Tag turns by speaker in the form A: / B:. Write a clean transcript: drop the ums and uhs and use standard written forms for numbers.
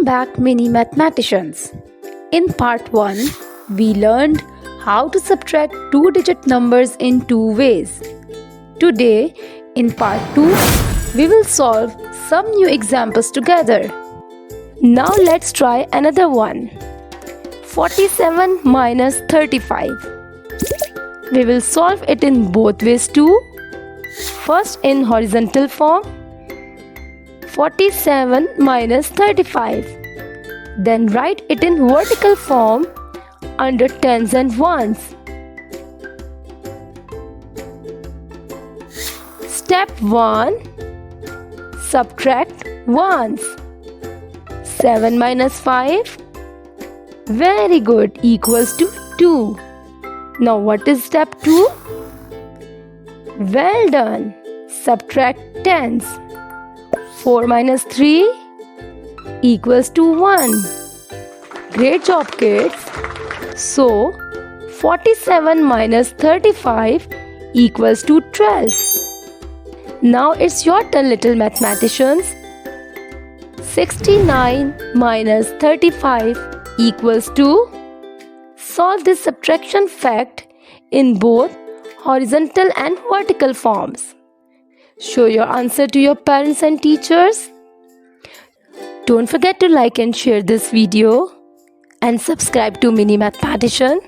A: Welcome back, mini mathematicians. In part 1, we learned how to subtract two-digit numbers in two ways. Today, in part 2, we will solve some new examples together. Now let's try another one. 47 minus 35. We will solve it in both ways too. First in horizontal form, 47 minus 35. Then write it in vertical form under tens and ones. Step 1. Subtract ones. 7 minus 5. Very good, equals to 2. Now what is step 2? Well done. Subtract tens. 4 minus 3 equals to 1. Great job, kids. So, 47 minus 35 equals to 12. Now it's your turn, little mathematicians. 69 minus 35 equals to. Solve this subtraction fact in both horizontal and vertical forms. Show your answer to your parents and teachers. Don't forget to like and share this video and subscribe to Mini Mathematician.